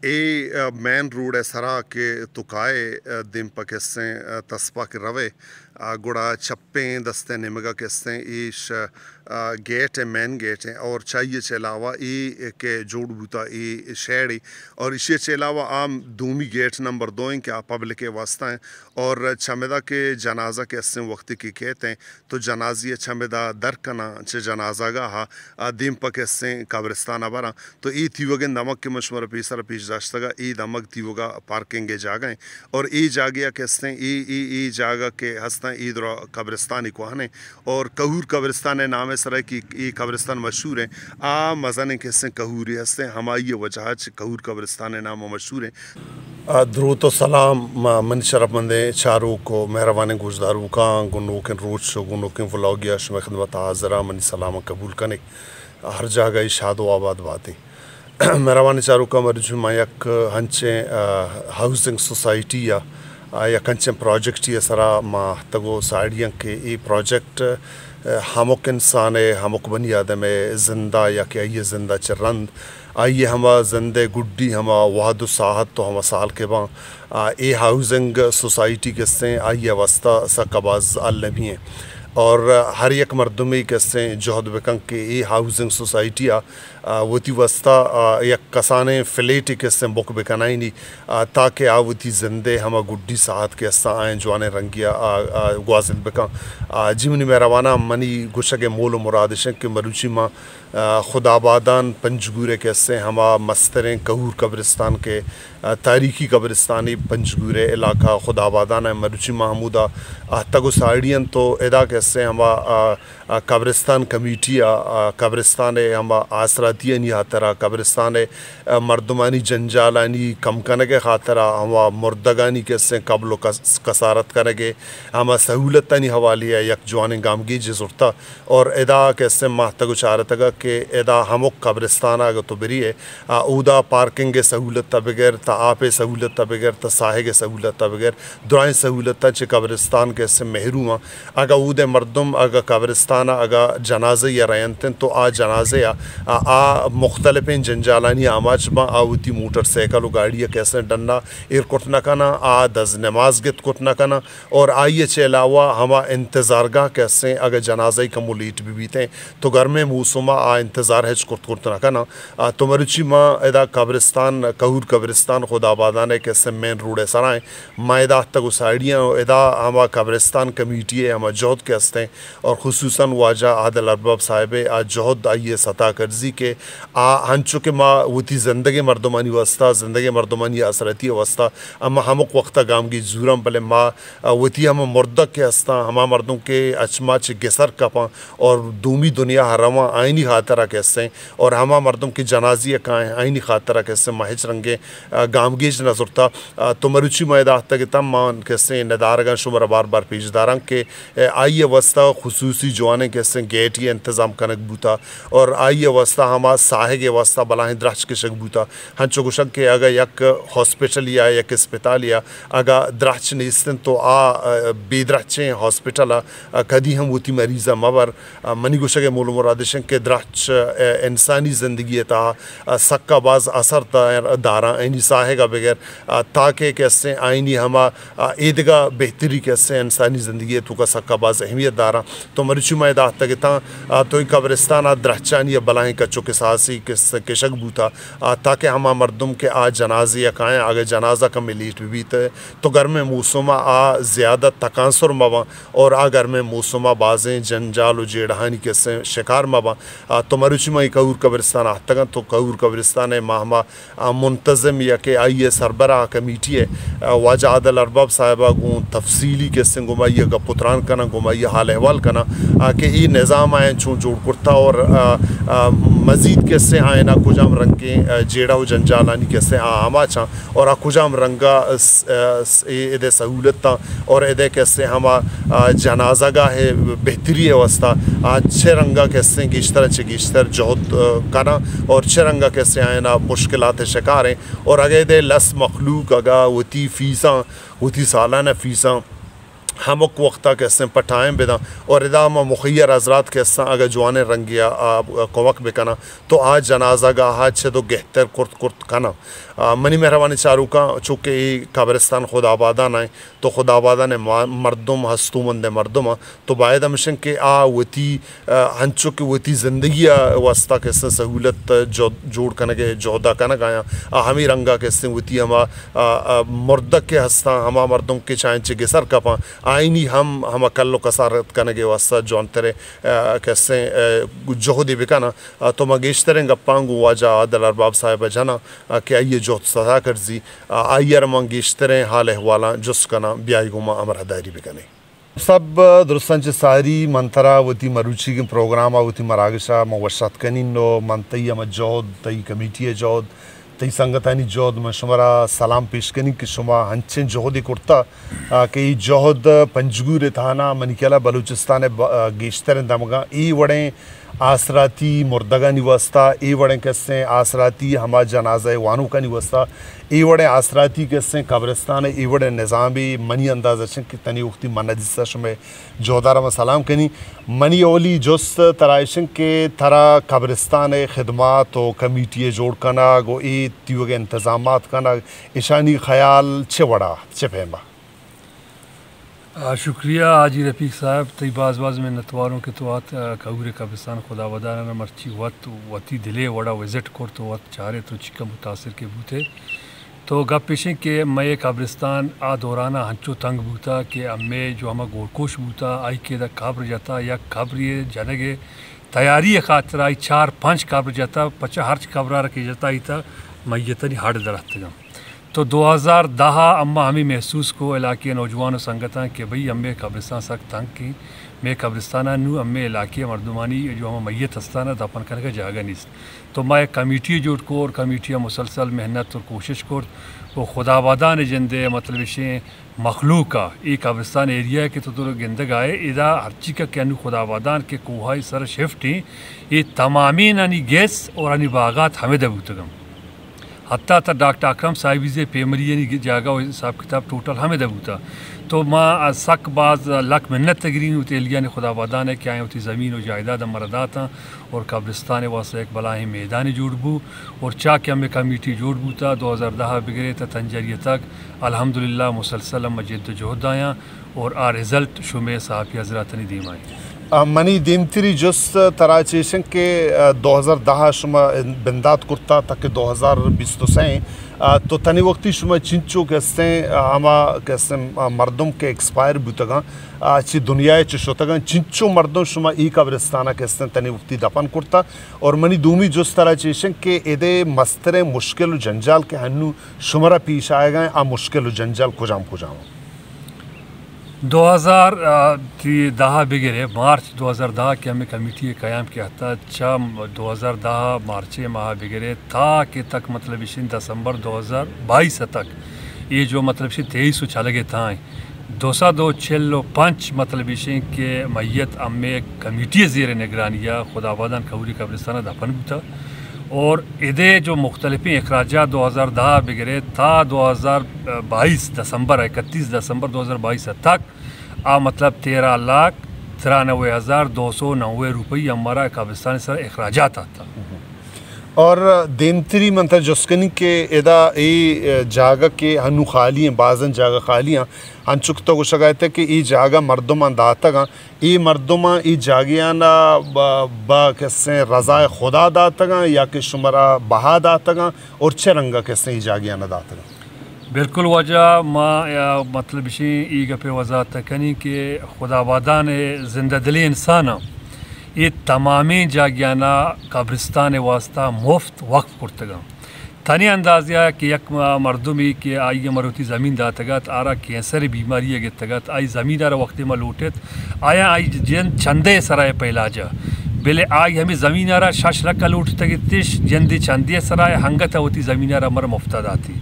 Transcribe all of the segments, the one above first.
Main road ہے سرا کے تکائے دم پکستیں تسپا کے روے گڑا چپیں دستے نمگا کستیں ایش گیٹ ہے مین گیٹ ہے اور چاہیے چے علاوہ ای کے جوڑ بوتا ای شیڑی اور اسی چے علاوہ عام دومی گیٹ نمبر 2 ہیں کہ پبلک واسطہ ہیں اور چمدہ کے جنازہ کے اسیں وقت کی کہتے ہیں تو جنازی چمدہ در کنا چے جنازہ گا ہا دیم پک اسیں قبرستانہ برا تو ای تیوگن دمک کے مشمر پیسر پیش داشتگا ای دمک تیوگا پارکنگ جاگیں اور ای جاگیا کہ اسیں ای جاگا کے ہستیں ای درہ قبرستانی کو ہنے اور کہور قبرستان نام سرائے کی ای قبرستان مشہور ہیں مزانے کے اسیں کہوری ہستیں ہمائی وجہ کہور قبرستان نام مشہور ہیں درود و سلام من شرف مندیں چاروں کو مہربان گوشداروں کا گنوکن روچ شو گنوکن فلاگیا شمی خدمت حاضرہ منی سلام قبول کنے ہر جگہ شاد و آباد باتیں مہربانی چاروں کا مرجو یک ہنچیں ہاؤسنگ سوسائٹی یا کنچیں پروجیکٹ یہ سرا ما تگو سائیڈیاں کے ای پروجیکٹ ہمک انسان ہے ہمک بنی آدم ہے زندہ یا کہ آئیے زندہ چرند آئیے ہما زندے گڈی ہما وحد و ساحت تو ہما سال کے باں اے ہاؤسنگ سوسائٹی کے سیں آئیے واسطہ سا قباز المی ہیں اور ہر یک مردمی کے سیں جہد بکن کہ ای ہاؤسنگ سوسائٹی وتی واسطہ یک کسانے فلیٹ کے سیں بک بکنائی نہیں تاکہ وتی زندے ہما گڈی ساعت کے اسا آئیں جوانے رنگیا گوازن بکن جی منی مہربانہ منی گوشگ مول و مرادشن کہ مروچی ماں خدا آبادان پنجگورے کے اسے ہما مستریں کہور قبرستان کے تاریخی قبرستانی پنجگورے علاقہ خدا آبادان ہے مروچی محمودہ تگو سائیڈین تو ادا کے اسے ہما قبرستان کمیٹی قبرستان ہما آسراتی ہاترہ قبرستان مردمانی جنجالانی کم کنگے خاطرہ ہما مردگانی کے اسے قبل و کسارت کرگے ہما سہولتانی حوالی ہے یک جوان گامگی جزرتا اور ادا کے اسے ماہ تگو چارتگا کہ ادا ہمک قبرستان آگا تو بری ہے اودا پارکنگ سہولت تا بغیر تا آپ سہولت تا بغیر تا ساہے سہولت تا بغیر درائیں سہولت تا چھ قبرستان کے اسے محروم اگا اود مردم اگا قبرستان اگا جنازہ یا رینتن تو جنازے مختلف جنجالانی آماج با آوتی موٹر سیکل و گاڑی کیسے ڈننا ایر کٹنا کنا دز نماز گت کٹنا کنا اور آئیے چھ علاوہ ہما انتظارگاہ کیسے اگر جنازہ کا ملیٹ بھی بیتے تو گھر میں موسمہ انتظار ہے کٹنا کنا تو مرچی ماں ادا قبرستان کہور قبرستان خدا آبادان ہے کیسے مین روڈ سرائیں ماں ادا تک سائیڈیاں ادا ہما قبرستان کمیٹی ہے ہما جہد کے ہستے اور خصوصاً واجہ عادل ارباب صاحب جہد آئیے سطح کرزی کے ہنچو کہ ماں وتی زندگی مردمانی واسطہ زندگی مردمانی اثرتی واسطہ اما ہمک وقتہ گامگی زورم بلے ماں وتی ہم مردہ کے ہستا ہما مردوں کے اچما چھ گسر کپاں اور دومی دنیا حرما آئینی خاطرہ کیسے اور ہما مردوں کی جنازی کائیں آئینی خاطرہ کیسے مہج رنگے گامگیج نظرتا تو مروچی میدہ تک تم مان کیسے ندارگاں شمر بار بار پیش داراں کہ آئیے واسطہ خصوصی جوانے کیسے گیٹ یہ انتظام کنک بوتا اور آئیے واسطہ ہما ساہے کے واسطہ بلاہیں درخش کے شک بوتا ہنچو گشک کہ اگر یک ہاسپیٹل یا یک اسپتال یا اگر درخش نیستن تو بے درخچیں ہاسپیٹل کدی ہم وتی مریضہ مبر منی گشک مول مرادشن کہ درخش انسانی زندگی تا سکا باز اثر داراں اینی ساہے گا بغیر تاکہ کیسے آئینی ہما ایدگا بہتری کیسے انسانی زندگی تو کا سکا باز اہمیت داراں تو مرچی میں دا تگتا تو قبرستان درخچانی یا بلائیں کچو کے ساسی کے شک بوتا تاکہ ہما مردم کے جنازی یا کائیں آگے جنازہ کا ملیٹ بھی بیتے تو گھر میں موسمہ زیادہ تکانسر مباں اور گھر میں موسمہ بازیں جنجال و جیڑہانی کے شکار مباں تو مروچی میں کہور قبرستان آتگاں تو کہور قبرستان ماہما منتظم یا کہ آئیے سربراہ کمیٹی ہے واجہ عادل ارباب صاحبہ گون تفصیلی کے سن گمائیے گا پتران کنا گمائیے حال احوال کنا کہ ای نظام آئیں چون جوڑ کرتا اور مزید کے سے آئینہ کجام رنگیں جیڑا و جنجالانی کے سے آما چھاں اور کجام رنگا ادھے سہولت تا اور ادھے کے سے ہما جنازہ گاہ بہتری ہے واسطہ چھے رنگا کے سے گیشتر جہد کنا اور چھے رنگا کے سے آئینہ مشکلات شکار ہیں اور اگر دے لس مخلوق اگا وتی فیساں وتی سالانہ فیساں ہمک وقتا کیسے پٹھائیں بدا اور ادام مخیر حضرات کیسا اگر جوانے رنگیا کوک بکنا تو آج جنازہ گاہ چھے تو گہتر کرت کنا منی مہربانی چارو کا چونکہ یہ قبرستان خدا آبادان آئیں تو خدا آبادان مردم ہستو مند مردم تو باید ہمشن کہ وتی ہنچو کہ وتی زندگی واسطہ کیسے سہولت جوڑ کنگے جوہدہ کنگ آیا ہمیں رنگا کیسے وتی ہما مردک کے ہستا ہما مردم کے چاہیں چے گسر کپاں آئینی ہم کلو کسارت کنگے واسطہ جون ترے کیسے جوہدی بکنا تو مگیشتریں گپانگو واجہ عادل ارباب صاحب جانا کہ آئیے جوہد صدا کرزی آئیر منگیشتریں حال احوالاں جس کنا بیائی گوما امر ہدایری بکنے سب درستان چے ساری منترا وتی مروچی کے پروگرام وتی مراگشا موشت کنین نو منتی اما جوہد تی کمیٹی جوہد تی سنگتانی جوہد میں شمارا سلام پیش کنی کہ شما ہنچیں جوہدی کرتا کہ ای جوہد پنجگور تھانا منکیلا بلوچستان گیشتر دمگا ای وڑیں آسراتی مردگانی واسطہ ای وڑیں کسیں آسراتی ہما جنازہ وانو کا واسطہ ای وڑیں آسراتی کسیں قبرستان ای وڑیں نظامی منی انداز اچھن کہ تنی وقتی منہ جسا شمیں جوہدارہ میں سلام کنی منی اولی جست ترائشن کہ تھرا قبرستان خدمات و کمیٹی جوڑ کنا گو ای تیوگے انتظامات کنا اشانی خیال چھے وڑا چھے پہما شکریہ آجی رفیق صاحب تی باز میں نتواروں کے تو آت کعور قبرستان خدا ودانا مرچی وتی دلے وڑا وزٹ کر تو وقت چارے تو چکا متاثر کے بوتے تو گپ پیشیں کہ میں قبرستان دورانہ ہنچو تنگ بوتا کہ میں جو ہما گورکوش بوتا آئی کے دا قبر جاتا یا قبر یہ جنگے تیاری خاطر آئی 4-5 قبر جاتا پچھا ہرچ قبرہ رکھی جاتا آئی تا میتنی ہاڑ درخت گا تو 2010 اما ہمیں محسوس کو علاقے نوجوان و سنگتاں کہ بھئی ہمیں قبرستان سخت تنگ کی میں قبرستانہ نو ہمیں علاقے مردمانی جو ہم میت ہستانہ دفن کرنے کا جگہ نہیں تو میں کمیٹی جوڑ کو اور کمیٹیاں مسلسل محنت اور کوشش کر وہ خدا آبادان جندے مطلب شیں مخلوقہ ای قبرستان ایریا ہے کہ تو گندگ آئے ادا ہرچی کا کینو خدا آبادان کے کوہائی سر شفٹ ہیں یہ تمامی نانی گیس اور انی باغات ہمیں دبوتگم حتیٰ تا ڈاکٹر اکرم صاحبی سے پیمری یعنی جاگہ و حساب کتاب ٹوٹل ہمیں دبوتا تو ماں سک باز لک منت تگرین ہوتی علیہ نے خدا آبادان ہے کہ آئیں ہوتی زمین و جائیداد مردات ہیں اور قبرستان واسطہ ایک بلاہیں میدان جوڑ بو اور چاہ کہ ہمیں کمیٹی جوڑ بوتا 2010 بگرے تا تنجریہ تک الحمدللہ مسلسل مجد جہد آیاں اور رزلٹ شمع صحافی حضرات نے دیم آئیں منی دیمتری جس طرح چیشن کہ 2010 شما بندات کرتا تک 2023 تو تنی وقتی شما چنچو کہستیں ہما کہستیں مردم کے ایکسپائر بوتگاں چی دنیا چشوتگاں چنچو مردم شما ای قبرستانہ کہستیں تنی وقتی دفن کرتا اور منی دومی جس طرح چیشن کہ ادے مستر مشکل و جنجال کے ہنو شمرہ پیش آئے گئے مشکل و جنجال کجام 2010 بگرے مارچ 2010 کے ہمیں کمیٹی قیام کیا تھا 2010 مارچ ماہ بگرے تا کہ تک مطلب اشین دسمبر 2022 تک یہ جو مطلب اشین 23 چلگے تھا 265 مطلب اشین کہ میت ہمیں کمیٹی زیر نگرانیہ خدا آبادان کعوری قبرستانہ دفن بوتا اور ادے جو مختلف اخراجات 2010 بگرے تا 2022 دسمبر 31 دسمبر 2022 تک مطلب 13,93,290 روپئی ہمارا قبرستان سر اخراجات آتا اور دیمتری منتر جسکنی کے ادا ای جاگہ کے ہنو خالی ہیں بعضاً جاگہ خالی ہیں ہن چکتا کو شکایت ہے کہ ای جاگہ مردمان داتا گا ای مردمان ای جاگیانا با کسیں رضا خدا داتا گا یا کہ شمرہ بہا داتا گا اور چھ رنگا کسیں ای جاگیانا داتا گا بالکل وجہ ما مطلب اشیں ای گپے وضاحت کنی کہ خدا آبادان زندہ دلی انسانا یہ تمامی جاگیانا قبرستان واسطہ مفت وقف کرتگا تنی اندازیہ کہ یک مردمی کہ آئی مروتی زمین داتگات آرا کینسر بیماری گتگات آئی زمین آرا وقت میں لوٹت آیا آئی جن چندے سرائے پہلاجا بلے آئی ہمیں زمین آرا شش رکا لوٹتا گتش جندی چندے سرائے ہنگتا ہوتی زمین آرا مر مفتد آتی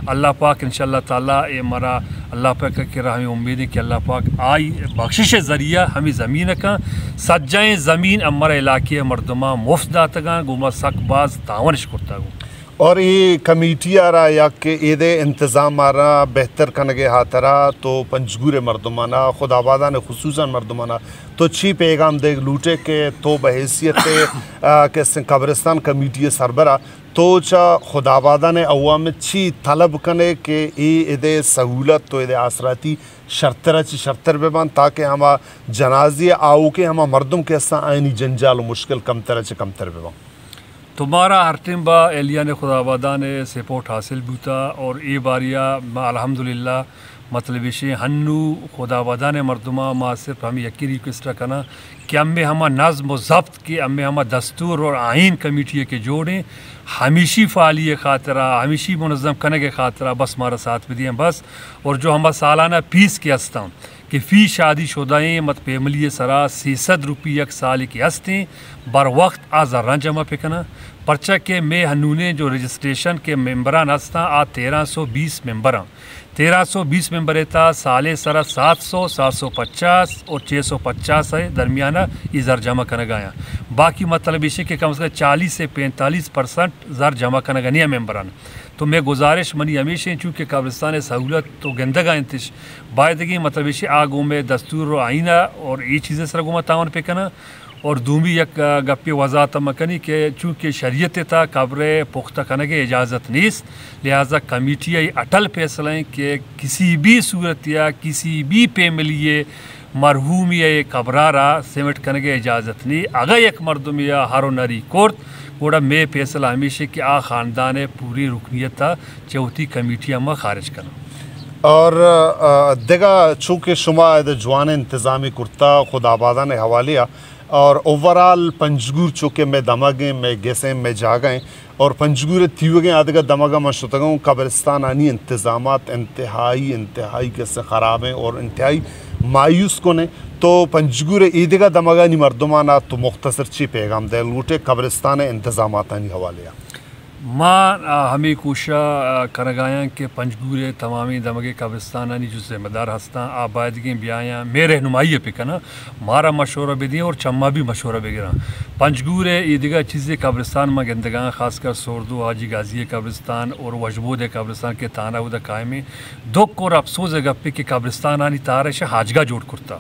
اللہ پاک انشاءاللہ تعالیٰ اے مرا اللہ پاک کے راہ ہمیں امید ہے کہ اللہ پاک آئی بخشش ذریعہ ہمیں زمین کا سجائیں زمین امر علاقے مردمہ مفت داتگاں گوما سک باز تاونش کرتا گو اور یہ کمیٹی آرا یا کہ ایدے انتظام آرا بہتر کنگے ہاترا تو پنجگور مردمانہ خدا آبادان خصوصاً مردمانہ تو چھی پیغام دے لوٹے کہ تو بحیثیت کہ قبرستان کمیٹی سربراہ تو چا خدا آبادان عوام چھی طلب کنے کہ ایدے سہولت تو ایدے آسراتی شرطرہ چی شرطر بے بان تاکہ ہما جنازی آؤ کے ہما مردم کے ساں آئینی جنجال و مشکل کم ترہ چی کم تر بے بان. تمہارا ہر ٹیم با اہلیان خدا آبادہ نے سپورٹ حاصل بوتا اور ای باریا ما الحمدللہ مطلب یہ ہنو خدا آبادہ نے مردمہ ما صرف ہمیں یقین ریکویسٹ کرنا کہ ہمیں ہما نظم و ضبط کی ہمیں ہما دستور اور آئین کمیٹی کے جوڑیں ہمیشی فعالی خاطرہ ہمیشی منظم کرنے کے خاطرہ بس ہمارا ساتھ بھی دیں بس. اور جو ہمارا سالانہ پیس کے ہستاں کہ فی شادی شدائیں مت پیملی سرا 600 روپی ایک سال کی ہستیں بر وقت آزاران جمع پکنا پرچہ کے میں ہنونے جو رجسٹریشن کے ممبران ہستاں 1320 ممبران 1320 ممبر تا سالے سرا 700 750 اور 650 ہے درمیانہ یہ زر جمع کرنے گایا. باقی مطلب یہ کہ کم از کم 40 سے 45% زر جمع کرنے گا نہیں ممبران. تو میں گزارش منی ہمیشہ چونکہ قبرستان سہولت تو گندگا انتش بائدگی مطلب یہ آگوں میں دستور و آئینہ اور یہ چیزیں سر گما تعاون پہ کنا. اور دومی یک گپی وضاحت مکنی کہ چونکہ شریعت تا قبر پختہ کرنے کے اجازت نیست لہذا کمیٹی اٹل فیصلہ ہیں کہ کسی بھی صورت یا کسی بھی پیملی مرحوم یا قبرارا سیمٹ کرنے کے اجازت نہیں. اگر ایک مردم یا ہارو نری کورت گوڑا میں فیصلہ ہمیشہ کہ آ خاندان پوری رکنیت تھا چوتھی کمیٹی ہم خارج کرنا. اور دیگا چونکہ شما جوان انتظامی کرتا خدا آبادہ نے حوالیا اور اوورال پنجگور چونکہ میں دماغیں میں گیسیں میں جاگیں اور پنجگور تیوگیں آدھگا دماغا میں شتگاں قبرستان آنی انتظامات انتہائی کیسے خراب ہیں اور انتہائی مایوس کونے. تو پنجگور ایدگا دماغانی مردمانا تو مختصر چی پیغام دے لوٹے قبرستان انتظامات آنی حوالیا. ماں ہمیں کوشا کرگایاں کہ پنجگور تمامی دمگے قبرستانانی جو ذمہ دار ہستاں آبادگیں بیایاں میں رہنمائی پہ کنا مارا مشورہ بھی دیں اور چما بھی مشورہ بھی گراں. پنجگور ایدگا چیزیں قبرستان میں گندگاں خاص کر سوردو حاجی غازی قبرستان اور وجبود قبرستان کے تانہ ودہ قائم دکھ اور افسوس گپے کہ قبرستان آنی تارش حاجگاہ جوڑ کرتا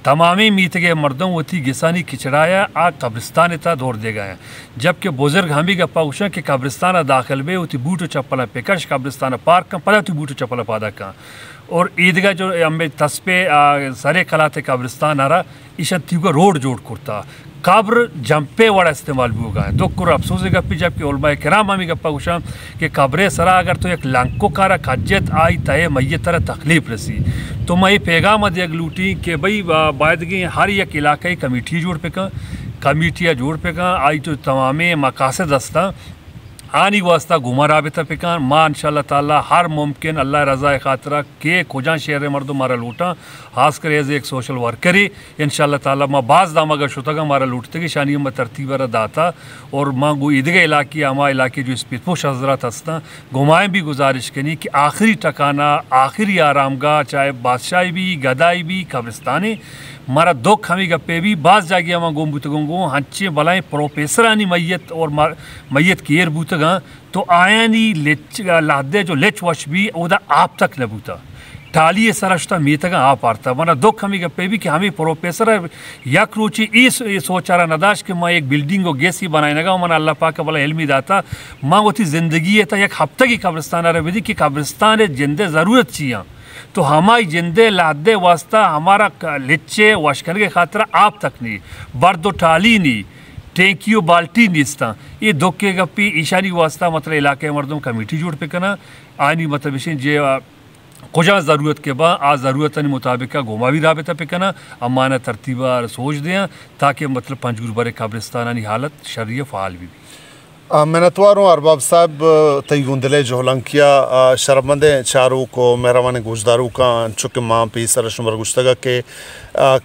تمامی میتگے مردوں ہوتی گسانی کچڑایا آ قبرستان تا دور دے گئے. جبکہ بزرگ ہمی گپا اوشا کہ قبرستان داخل بے ہوتی بوٹو چپلا پیکش قبرستان پارک کم پدا ہوتی بوٹو چپلا پادا کان اور عیدگاہ جو ہمیں تسپے سرے کلات قبرستان آ رہا ایشا تیوگا روڈ جوڑ کرتا قبر جمپے وڑا استعمال بھی ہوگا ہے. دکھ اور افسوس گپی جب کہ علماء کرام ہمیں گپا اوشا کہ قبر سرا اگر تو ایک لنکو کارا کھجت آئی تہے میت طرح تکلیف رسی تو میں پیغام دیگ لوٹی کہ بھئی بائدگی ہر یک علاقائی کمیٹی جوڑ پہ کن کمیٹیاں جوڑ پہ کن آئی تو تمامی مقاصد ہستا آنی واسطہ گھما رابطہ پکان ماں انشاءاللہ تعالی ہر ممکن اللہ رضا خاطرہ کہ کھجاں شہر مردم مارا لوٹاں خاص کر ایز ایک سوشل ورکری انشاءاللہ تعالی ماں بعض دام اگر شتگا مارا لوٹتے گی شانی میں ترتیب رہا داتا اور ماں گو عیدگاہ علاقی ہما علاقے جو اسپیت پوش حضرات ہستاں گھمائیں بھی گزارش کنی کہ آخری ٹکانا آخری آرام گاہ چاہے بادشاہی بھی گدائی بھی قبرستانی مارا دکھ ہمیں گپے بھی بعض جاگی ہما گوم بوتگوں ہنچے بلائیں پروفیسرانی میت اور میت کیر بوتگاں تو آیانی لادے جو لچ وش بھی او دا آپ تک نہ بوتا ٹالی سرشتہ میتگاں آپ آرتا مانا دکھ ہمیں گپے بھی کہ ہمیں پروفیسر یک روچی سوچا رہا نداش کہ میں ایک بلڈنگ و گیسی بنائے نگا مانا اللہ پاک بلا علمی داتا ماں ہوتی زندگی ہے تا یک ہفتہ کی قبرستان آ رہا بھی کہ قبرستان جندے ضرورت چیاں تو ہماری جندے لادے واسطہ ہمارا لچے وشکر کے خاطر آپ تک نہیں برد و ٹالی نہیں ٹینکیو بالٹی نیستا یہ دکھے گپی ایشانی واسطہ مطلب علاقے مردم کمیٹی جوڑ پہ کنا آئینی مطلب اسے جے کجا ضرورت کے بعد آ ضرورت مطابق گھما بھی رابطہ پہ کنا امانہ ترتیبہ سوچ دیں تاکہ مطلب پنجگور برے قبرستانی حالت شرعی فعال بھی منتواروں ارباب صاحب تیگوندلے جوہلنکیا شرمندے چاروں کو مہربان گوشداروں کا چونکہ ماں پیسر شمر گشتگا کہ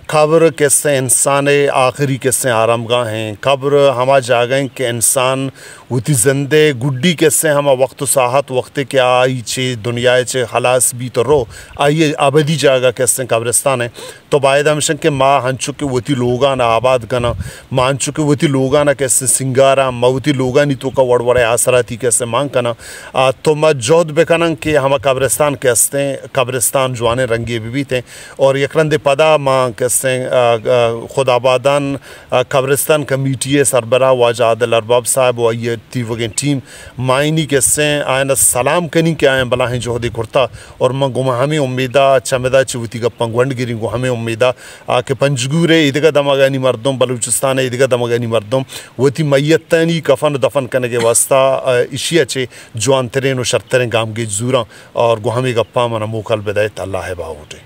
قبر کیسے انسان آخری کیسے آرام گاہ ہیں قبر ہما جاگیں کہ انسان ہوتی زندے گڈی کیسے ہما وقت و ساحت وقت کے آئی چھے دنیا چھے خلاص بھی تو رو آئیے آبادی جاگا کیسے قبرستان ہیں تو باید ہمشن کہ ماں ہنچو کہ وتی لوگانا آباد کنا ماں ہنچو کہ وتی لوگانا کیسے سنگارا موتی لوگانی تو کا وڑ وڑے آسراتی کیسے مانگ کنا تو میں جہد بکنن کہ ہم قبرستان کیستے ہیں قبرستان جوانے رنگی بھی تھے اور یکرند پدا ماں کیستے خدا آبادان قبرستان کمیٹی سربراہ واجہ عادل ارباب صاحب و یہ تی وگین ٹیم مائنی کیسے آئین سلام کنی کے آئین بلاہیں جہدی کرتا اور میں گمہ ہمیں امیدہ چمیدہ چوتی گا پنگونڈ گیری گو ہمیں امیدہ کہ پنجگورے ادھگا دماغانی مردم بلوچستان ادھگا دماغانی مردم وتی میتانی کفن دفن کرنے کے واسطہ اشیاء چے جوان ترین و شرطرین گام گے زوراں اور گو ہمیں گپا منا موکل بدایت اللہ ہے باوٹے